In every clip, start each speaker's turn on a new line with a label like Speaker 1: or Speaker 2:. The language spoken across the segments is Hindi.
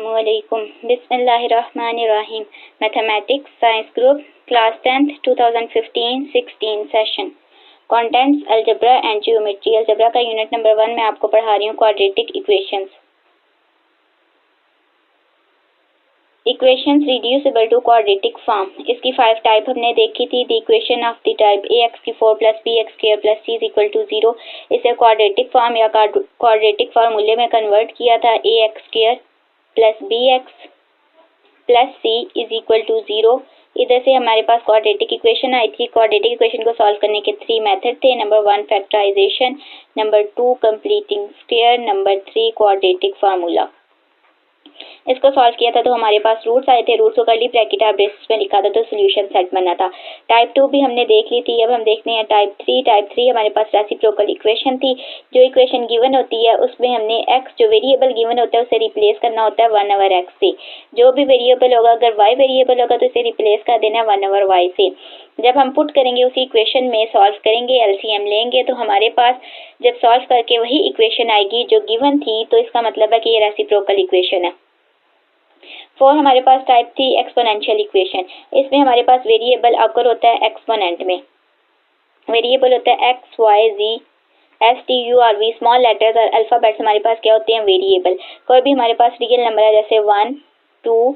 Speaker 1: Assalamualaikum. Bismillahirrahmanirrahim. Mathematics Science Group Class 10th 2015-16 Session Contents Algebra and Geometry. Algebra का यूनिट नंबर 1 मैं आपको पढ़ा रही हूँ quadratic equations. Equations reducible to quadratic form. इसकी 5 टाइप हमने देखी थी. The equation of the type ax4 plus bx² plus c is equal to 0. इसे क्वाड्रेटिक फॉर्म या क्वाड्रेटिक फॉर्मूले में कन्वर्ट किया था. ax² plus bx plus c is equal to 0. इधर से हमारे पास क्वाड्रेटिक इक्वेशन आई थी. क्वाड्रेटिक इक्वेशन को सॉल्व करने के 3 मेथड थे. Number 1 factorization, number 2 completing square, number 3 quadratic formula. इसको सॉल्व किया था तो हमारे पास रूट्स आए थे. रूट्स को कर्ली ब्रैकेट और ब्रेसेस में लिखा था तो सोल्यूशन सेट बना था. टाइप 2 भी हमने देख ली थी. अब हम देखते हैं टाइप 3. टाइप 3 हमारे पास रेसिप्रोकल इक्वेशन थी. जो इक्वेशन गिवन होती है उसमें हमने x जो वेरिएबल गिवन होता है उसे रिप्लेस करना होता है 1/x से. जो भी वेरिएबल होगा, अगर y वेरिएबल होगा तो इसे रिप्लेस कर देना 1/y से. जब हम पुट करेंगे उसी इक्वेशन में, सॉल्व करेंगे, एलसीएम लेंगे तो हमारे पास जब सॉल्व करके वही इक्वेशन आएगी जो गिवन थी, तो इसका मतलब है कि ये रेसिप्रोकल इक्वेशन है. 4 हमारे पास टाइप थी एक्सपोनेंशियल इक्वेशन. इसमें हमारे पास वेरिएबल अकर होता है एक्सपोनेंट में. वेरिएबल होता है x y z s t u r v. Small letters और अल्फाबेट्स हमारे पास क्या होते हैं? वेरिएबल. कोई भी हमारे पास रियल नंबर है जैसे 1 2,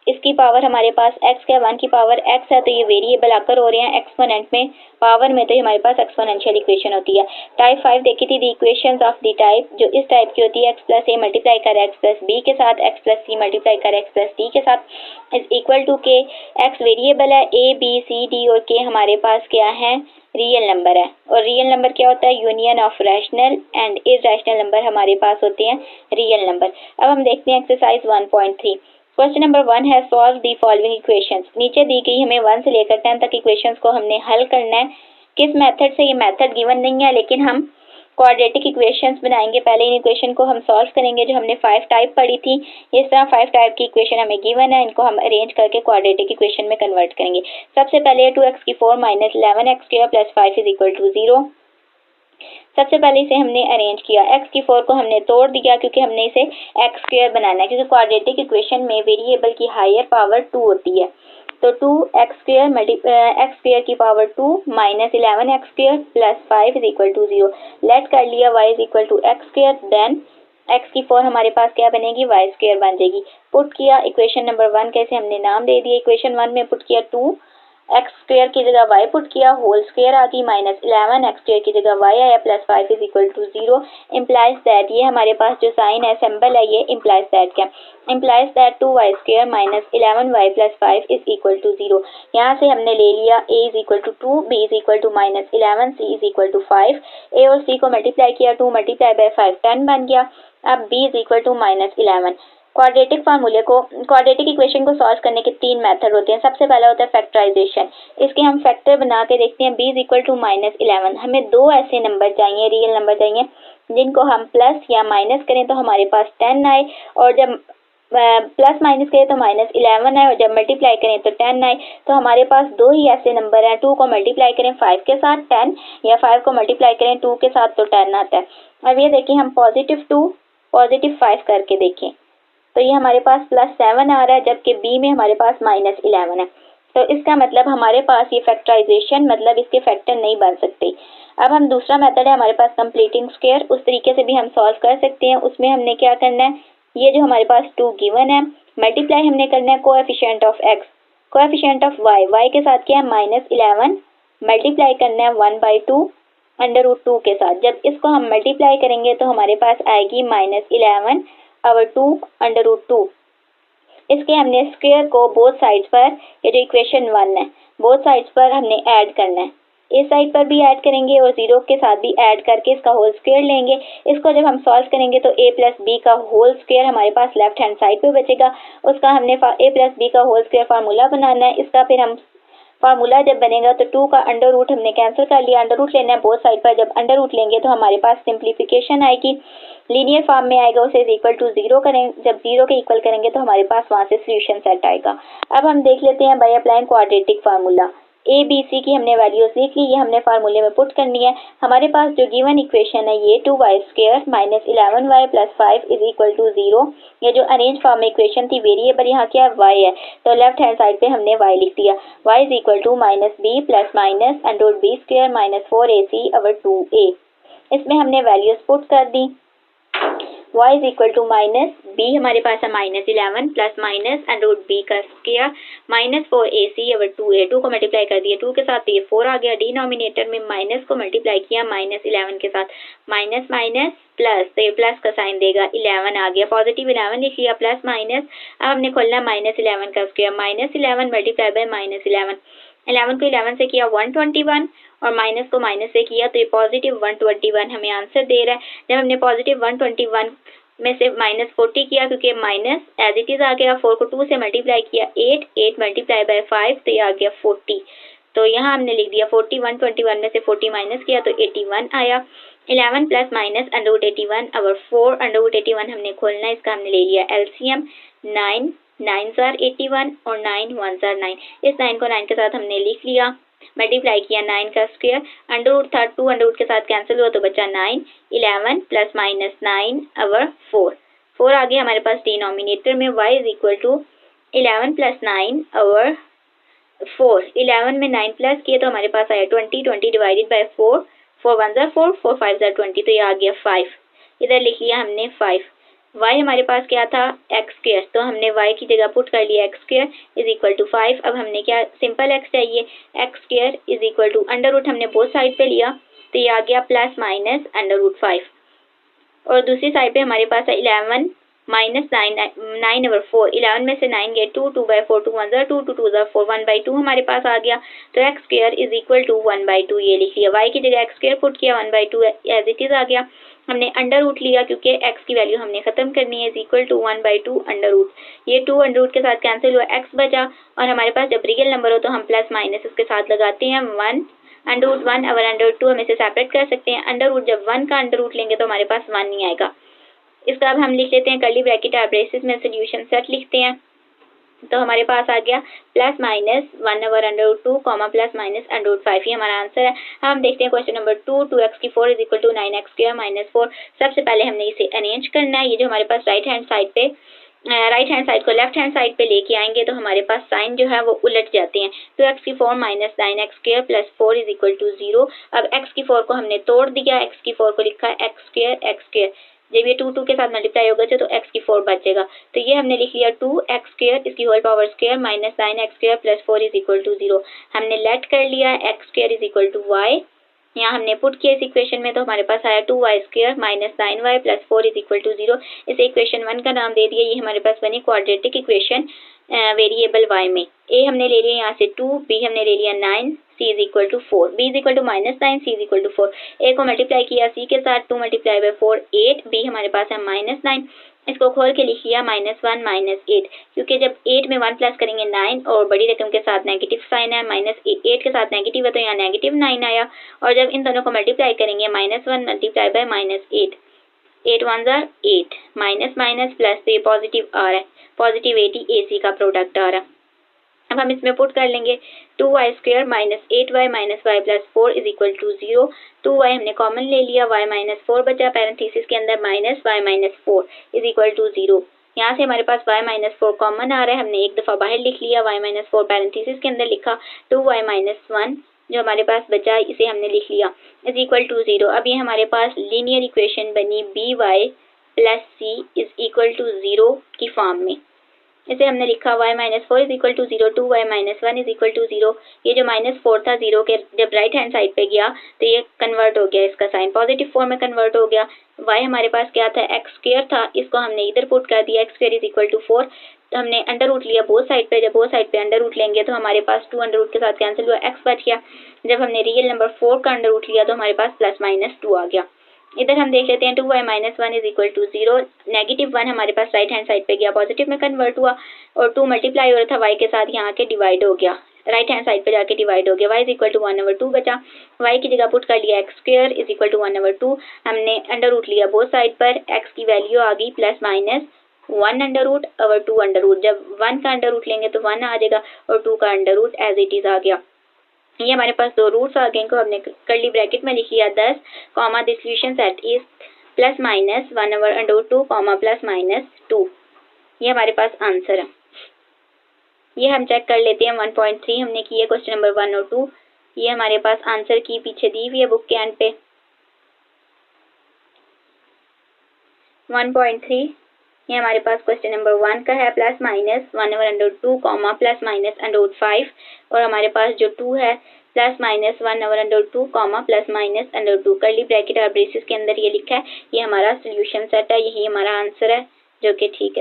Speaker 1: इसकी पावर हमारे पास x का 1 की पावर x है तो ये वेरिएबल आकर हो रहे हैं एक्सपोनेंट में. पावर में तो हमारे पास एक्सपोनेंशियल इक्वेशन होती है. टाइप 5 देखी थी the equations of the type, जो इस टाइप की होती है x प्लस ए मल्टीप्लाई कर x प्लस बी के साथ, x प्लस सी मल्टीप्लाई कर x प्लस डी के साथ इज इक्वल टू के. x वेरिएबल है, a b c d और k हमारे पास क्या है? रियल नंबर है. और रियल नंबर क्या होता है? Union of rational and irrational number हमारे पास होते हैं रियल नंबर. अब हम देखते हैं एक्सरसाइज 1.3. क्वेश्चन नंबर 1 है सॉल्व दी फॉलोइंग इक्वेशंस. नीचे दी गई हमें 1 से लेकर 10 तक इक्वेशंस को हमने हल करना है. किस मेथड से? ये मेथड गिवन नहीं है लेकिन हम क्वाड्रेटिक इक्वेशंस बनाएंगे. पहले इन इक्वेशन को हम सॉल्व करेंगे जो हमने 5 टाइप पढ़ी थी. इस तरह 5 टाइप की इक्वेशन हमें गिवन है, इनको हम अरेंज करके क्वाड्रेटिक इक्वेशन में कन्वर्ट करेंगे. सबसे पहले 2x4 minus 11x² plus 5 is equal to 0. सबसे पहले इसे हमने अरेंज किया. x4 को हमने तोड़ दिया क्योंकि हमने इसे x² बनाना है, क्योंकि क्वाड्रेटिक इक्वेशन में वेरिएबल की हायर पावर 2 होती है. तो 2x² की power 2 minus 11x² plus 5 is equal to 0. Let कर लिया y is equal to x². Then x4 हमारे पास क्या बनेगी? y² बन जाएगी. पुट किया इक्वेशन नंबर 1 कैसे हमने नाम दे दिया. इक्वेशन 1 में पुट किया 2x² की जगह y पुट किया, होल स्क्वायर आ गई, माइनस 11x² की जगह y आया, plus 5 is equal to 0. Implies that, ये हमारे पास जो साइन है, सिंबल है, ये इम्प्लाइज दैट क्या? Implies that 2y² minus 11y plus 5 is equal to 0. यहाँ से हमने ले लिया a is equal to 2, b is equal to minus 11, c is equal to 5. a और c को मल्टीप्लाई किया, 2 मल्टीप्लाई बाय 5 10 बन गया. अब b is equal to minus 11. Quadratic फार्मूले को, क्वाड्रेटिक इक्वेशन को सॉल्व करने के 3 मेथड होते हैं. सबसे पहला होता है फैक्टराइजेशन. इसके हम फैक्टर बना के देखते हैं. b is equal to minus 11. हमें 2 ऐसे नंबर चाहिए, रियल नंबर चाहिए, जिनको हम प्लस या माइनस करें तो हमारे पास 10 आए, और जब प्लस माइनस करें तो माइनस 11 आए, और जब मल्टीप्लाई करें तो 10 आए. तो हमारे पास 2 ही ऐसे नंबर हैं. 2 को मल्टीप्लाई करें 5 के साथ 10, या 5 को मल्टीप्लाई करें 2 के साथ तो 10 आता है. अब ये देखिए हम पॉजिटिव 2 पॉजिटिव 5 करके देखें तो ये हमारे पास प्लस 7 आ रहा है, जबकि बी में हमारे पास माइनस 11 है. तो इसका मतलब हमारे पास ये फैक्टराइजेशन मतलब इसके फैक्टर नहीं बन सकते. अब हम दूसरा मेथड है हमारे पास कंप्लीटिंग स्क्वायर, उस तरीके से भी हम सॉल्व कर सकते हैं. उसमें हमने क्या करना है, ये जो हमारे पास 2 गिवन है, मल्टीप्लाई हमने करना है coefficient of x, coefficient of y के साथ क्या है? माइनस 11, मल्टीप्लाई करना है 1/2 √2 के साथ. जब इसको हम मल्टीप्लाई करेंगे तो हमारे पास आएगी माइनस 11/2 √2. इसके हमने स्क्वायर को बोथ साइड्स पर, ये जो इक्वेशन 1 है, बोथ साइड्स पर हमने ऐड करना है. इस साइड पर भी ऐड करेंगे और 0 के साथ भी ऐड करके इसका होल स्क्वायर लेंगे. इसको जब हम सॉल्व करेंगे तो a प्लस बी का होल स्क्वायर हमारे पास लेफ्ट हैंड साइड पे बचेगा. उसका हमने a प्लस बी का होल स्क्वायर फार्मूला बनाना है. इसका फिर हम फार्मूला जब बनेगा तो 2 का अंडर रूट हमने कैंसिल कर लिया, अंडर रूट लेना है बोथ साइड पर. जब अंडर रूट लेंगे तो हमारे पास सिंप्लीफिकेशन आएगी, लीनियर फॉर्म में आएगा, उसे इक्वल टू 0 करें. जब 0 के इक्वल करेंगे तो हमारे पास वहां से सोल्यूशन सेट आएगा. अब हम देख लेते हैं by applying quadratic formula. A B C की हमने वैल्यूज लिख ली, ये हमने फार्मूले में पुट करनी है। हमारे पास जो गिवन इक्वेशन है ये 2y² minus 11y plus 5 is equal to 0। ये जो अरेंज फॉर्म में इक्वेशन थी, वेरिएबल यहाँ क्या है, y है, तो लेफ्ट हैंड साइड पे हमने y लिख दिया। y is equal to minus B plus minus under B square minus 4ac over 2a। इसमें हमने वैल्यूज पुट कर दी। y is equal to minus B हमारे पास है minus 11 plus minus under B का square minus 4ac over 2a। 2 को मल्टीप्लाई कर दिया 2 के साथ, तो ये 4 आ गया। डिनोमिनेटर में माइनस को मल्टीप्लाई किया माइनस 11 के साथ, माइनस माइनस प्लस, तो ये प्लस का साइन देगा, 11 आ गया। पॉजिटिव 11 लिख लिया प्लस माइनस। अब हमने खोलना माइनस 11 का square, minus 11 multiply by minus 11। 11 को 11 से किया 121 और माइनस को माइनस से किया तो ये पॉजिटिव 121 हमें आंसर दे रहा है। जब हमने पॉजिटिव 121 में से माइनस 40 किया, क्योंकि माइनस एज इट इज आ गया, 4 को 2 से मल्टीप्लाई किया 8 मल्टीप्लाई बाय 5 तो ये आ गया 40। तो यहाँ हमने लिख दिया 40, 121 में से 40 माइनस किया तो 81 आया। 11 plus minus under root 81 over 4, under root 81 हमने खोलना, इसका हमने ले लिया एलसीएम। 9 9 जार 81 और 9 1 जार 9। इस 9 को 9 के साथ हमने लिख लिया, मल्टीप्लाई किया 9 का स्क्वायर, अंडर रूट था 2 अंडर रूट के साथ कैंसिल हुआ तो बचा 9। 11 प्लस माइनस 9 ओवर 4 आ गया हमारे पास डिनोमिनेटर में। y is equal to 11 plus 9 over 4। 11 में 9 प्लस किए तो हमारे पास आया 20, 20 डिवाइडेड बाय 4, 4 1 जार 4, 4 5 जार 20, तो ये आ गया 5। इधर लिख लिया हमने 5। y हमारे पास क्या था, x², तो हमने y की जगह पुट कर लिया x² इज इक्वल टू 5। अब हमने क्या, सिंपल x चाहिए, x² is equal to under root हमने बोथ साइड पे लिया तो ये आ गया प्लस माइनस अंडर रूट 5। और दूसरी साइड पे हमारे पास है 11 माइनस 9 ओवर 4। 11 में से 9 गए 2, 2 बाई 4, 2 1 जार 2, 2 2 जार 4, 1/2 हमारे पास आ गया। तो x² इज इक्वल टू 1/2 ये लिख लिया। y की जगह x² पुट किया, 1/2 एज इट इज आ गया। हमने अंडर रूट लिया क्योंकि x की वैल्यू हमने खत्म करनी है, is equal to 1/2 under root. ये 2 अंडर रूट के साथ कैंसिल हुआ, x बचा। और हमारे पास जब रियल नंबर हो तो हम प्लस माइनस इसके साथ लगाते हैं। 1 under root 1 over under root 2 हम इसे सेपरेट कर सकते हैं। अंडर रूट जब 1 का अंडर रूट लेंगे तो हमारे पास 1 नहीं आएगा। इसका अब हम लिख लेते हैं कर्ली ब्रैकेट और ब्रेसेस में सोल्यूशन सेट लिखते हैं। तो हमारे पास आ गया plus minus 1 over under root 2 comma plus minus under root 5, ये हमारा आंसर है। हम देखते हैं क्वेश्चन नंबर 2, 2x की 4 is equal to 9x² minus 4। सबसे पहले हमने इसे अरेंज करना है। ये जो हमारे पास राइट हैंड साइड को लेफ्ट हैंड साइड पे लेके आएंगे तो हमारे पास साइन जो है वो उलट जाते हैं। 2x की 4 minus 9x² plus 4 is equal to 0। अब x की 4 को हमने तोड़ दिया, x की 4 को लिखा x²। जब ये 2 के साथ मल्टीप्लाई होगा तो x की 4 बचेगा, तो ये हमने लिख लिया 2x², इसकी whole power square minus 9x² plus 4 is equal to 0। हमने लेट कर लिया x² is equal to y, यहाँ हमने पुट किया इस इक्वेशन में तो हमारे पास आया 2y² minus 9y plus 4 is equal to 0। इसे इक्वेशन 1 का नाम दे दिया। ये हमारे पास बनी क्वाड्रेटिक इक्वेशन वेरिएबल y में। a हमने ले लिया यहाँ से 2, b हमने ले लिया 9, c is equal to 4, b is equal to minus 9, c is equal to 4। a को मल्टीप्लाई किया c के साथ, 2 मल्टीप्लाई बाय 4 8, b हमारे पास है माइनस 9। इसको खोल के लिख लिया -1 माइनस 8, क्योंकि जब 8 में 1 प्लस करेंगे 9 और बड़ी रकम के साथ नेगेटिव साइन है, माइनस 8 के साथ नेगेटिव है तो यहाँ नेगेटिव 9 आया। और जब इन दोनों को मल्टीप्लाई करेंगे -1 मल्टीप्लाई बाय -8, 8 1 जार 8, माइनस माइनस प्लस, तो ये पॉजिटिव आ रहा है, पॉजिटिव 80 AC का प्रोडक्ट आ रहा है। अब हम इसमें पुट कर लेंगे 2y² minus 8y minus y plus 4 is equal to 0। 2y हमने कॉमन ले लिया, y माइनस 4 बचा, पैरेंथेसिस के अंदर minus y minus 4 is equal to 0। यहाँ से हमारे पास y माइनस 4 कॉमन आ रहा है, हमने एक दफ़ा बाहर लिख लिया, y माइनस 4 पैरेंथेसिस के अंदर लिखा, 2y माइनस 1 जो हमारे पास बचा इसे हमने लिख लिया इज इक्वल टू 0। अब ये हमारे पास लीनियर इक्वेशन बनी by plus c is equal to 0 की फॉर्म में। इसे हमने लिखा y minus 4 is equal to 0, 2y minus 1 is equal to 0। ये जो -4 था 0 के जब राइट हैंड साइड पे गया तो ये कन्वर्ट हो गया, इसका साइन पॉजिटिव फॉर्म में कन्वर्ट हो गया। y हमारे पास क्या था, x² था, इसको हमने इधर पुट कर दिया, x² इज इक्वल टू 4। तो हमने अंडर रूट लिया बोथ साइड पे, जब बोथ साइड पे अंडर रूट लेंगे तो हमारे पास 2 अंडर रूट के साथ कैंसिल हुआ, x बच गया। जब हमने रियल नंबर 4 का अंडर रूट लिया तो हमारे पास प्लस माइनस 2 आ गया। इधर हम देख लेते हैं 2y minus 1 is equal to 0, negative 1 हमारे पास राइट हैंड साइड पे गया, पॉजिटिव में कन्वर्ट हुआ और 2 मल्टीप्लाई हो रहा था y के साथ, यहाँ के डिवाइड हो गया, राइट हैंड साइड पे जाके डिवाइड हो गया, y इज इक्वल टू 1/2 बचा। y की जगह पुट कर लिया x² इज इक्वल टू 1/2। हमने अंडर रूट लिया बोथ साइड पर, x की वैल्यू आ गई plus minus 1 under root over 2 under root. जब 1 का अंडर रूट लेंगे तो 1 आ जाएगा और 2 का under root as it is आ गया। ये हमारे पास दो रूट्स आ गए, इनको हमने कर्ली ब्रैकेट में लिख लिया 10 comma the solution set is plus minus 1/√2 comma plus minus 2। ये हमारे पास आंसर है। ये हम चेक कर लेते हैं 1.3 हमने किया क्वेश्चन नंबर 1 और 2। ये हमारे पास आंसर की पीछे दी हुई है बुक के एंड पे 1.3। ये हमारे पास क्वेश्चन नंबर 1 का है plus minus 1/√2 comma plus minus √5 और हमारे पास जो 2 है plus minus 1/√2 comma plus minus √2 curly bracket और ब्रेसेस के अंदर ये लिखा है। ये हमारा सोल्यूशन सेट है, यही हमारा आंसर है जो कि ठीक है।